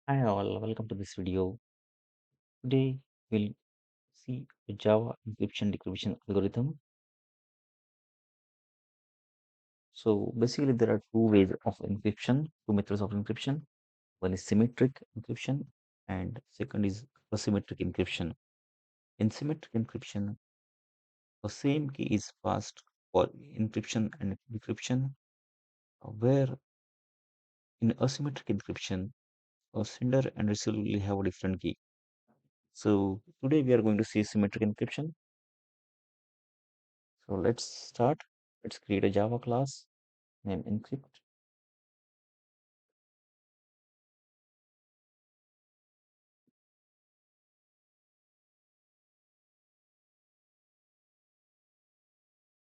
Hi all, welcome to this video. Today we'll see a Java encryption decryption algorithm. So basically there are two ways of encryption, two methods of encryption. One is symmetric encryption and second is asymmetric encryption. In symmetric encryption, the same key is passed for encryption and decryption, where in asymmetric encryption, a sender and receiver will have a different key. So today we are going to see symmetric encryption. So let's start. Let's create a Java class named encrypt.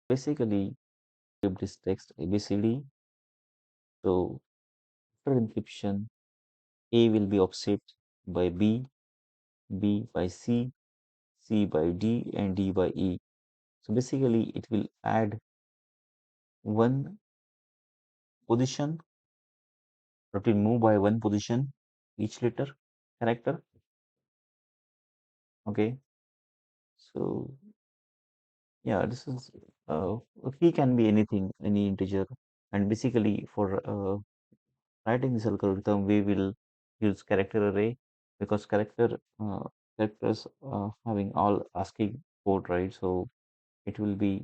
Basically, give this text ABCD. So after encryption, A will be offset by B, B by C, C by D, and D by E. So basically, it will add one position, or it will move by one position each letter character. Okay, so yeah, this is a key can be anything, any integer, and basically for writing this algorithm, we will use character array because characters having all ASCII code, right? So it will be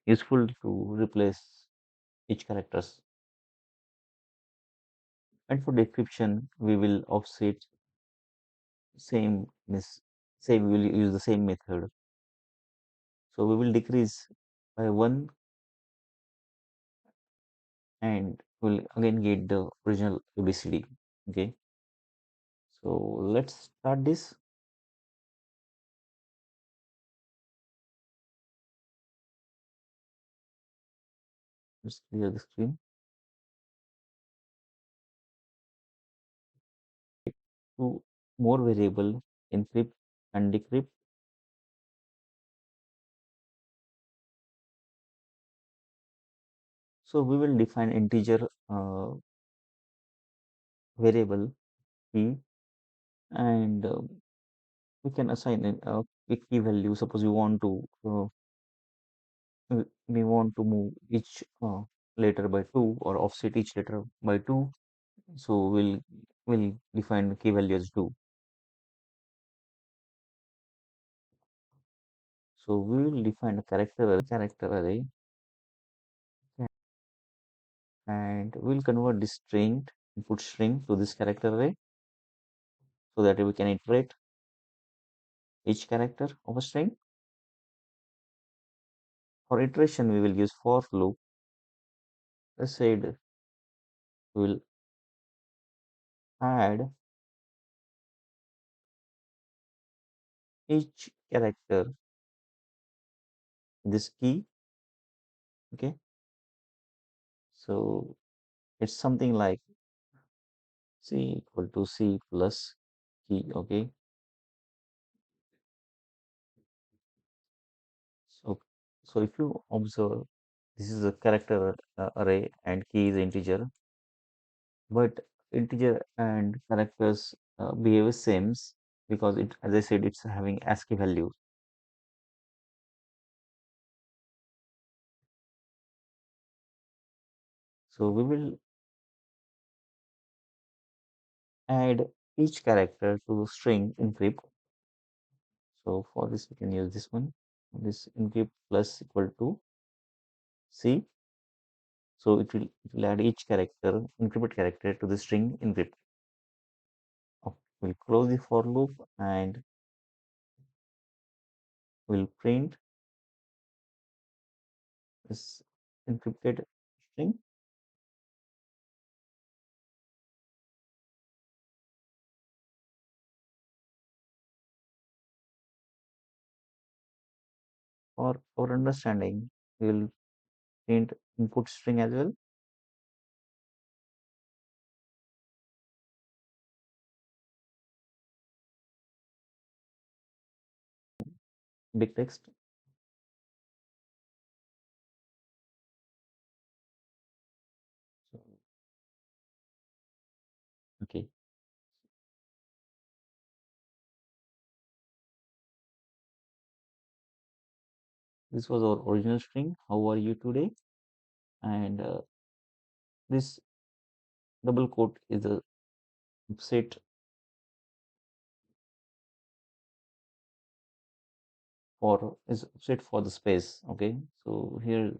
useful to replace each characters. And for decryption, we will offset same miss same we will use the same method. So we will decrease by one and we'll again get the original ABCD. Okay, so let's start this. Let's clear the screen. To more variable encrypt and decrypt. So we will define integer variable key and we can assign a key value. Suppose we want to move each letter by 2 or offset each letter by 2. So we'll define the key value as 2. So we will define a character array and we'll convert this string input string to this character array so that we can iterate each character of a string. For iteration, we will use for loop. Let's say we will add each character this key. Okay, so it's something like C equal to C plus key. Okay, so if you observe, this is a character array and key is integer, but integer and characters behave same because it, as I said, it's having ASCII values. So we will add each character to string encrypt. So for this, we can use this one. This encrypt plus equal to C. So it will add each character, encrypted character to the string encrypt. Okay, we'll close the for loop and we'll print this encrypted string. For our understanding, we'll print input string as well. Big text. So, okay. This was our original string. How are you today? And this double quote is a set for is set for the space. Okay, so here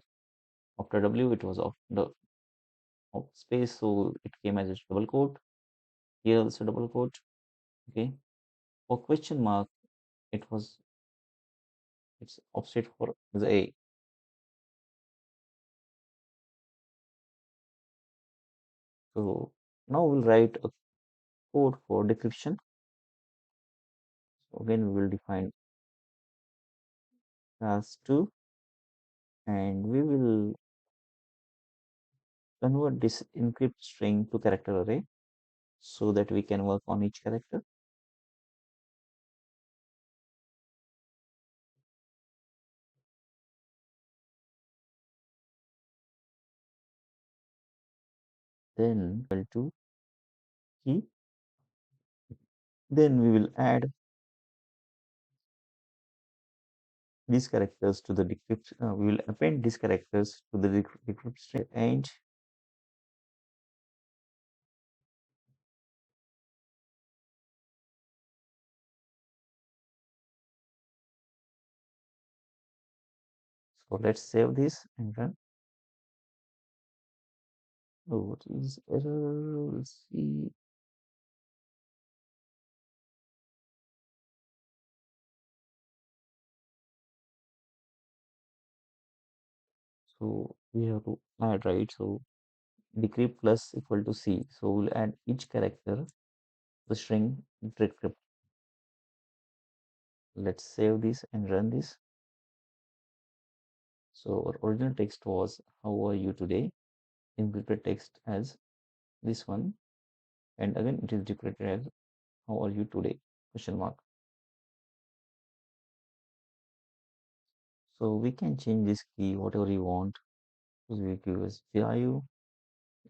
after W it was of the of space, so it came as a double quote. Here also double quote. Okay, for question mark it was it's offset for the A. So now we'll write a code for decryption. So again we will define class 2 and we will convert this encrypt string to character array so that we can work on each character. Then equal to key. Then we will add these characters to the decrypt. We will append these characters to the decrypt string and so let's save this and run. Oh, what is error? Let's see. So we have to add, right? So decrypt plus equal to C. So we'll add each character the string decrypt. Let's save this and run this. So our original text was how are you today? Encrypted text as this one, and again it is decrypted as how are you today? Question mark. So we can change this key whatever you want. So we give as value.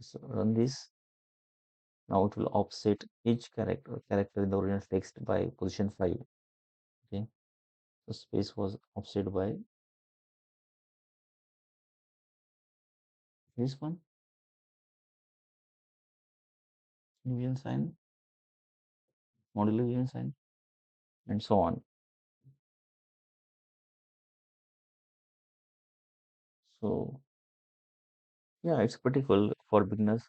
So run this. Now it will offset each character in the original text by position 5. Okay. So space was offset by this one, division sign, modular division sign, and so on. So yeah, it's pretty cool for beginners.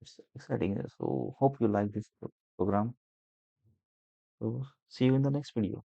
It's exciting. So hope you like this program. So see you in the next video.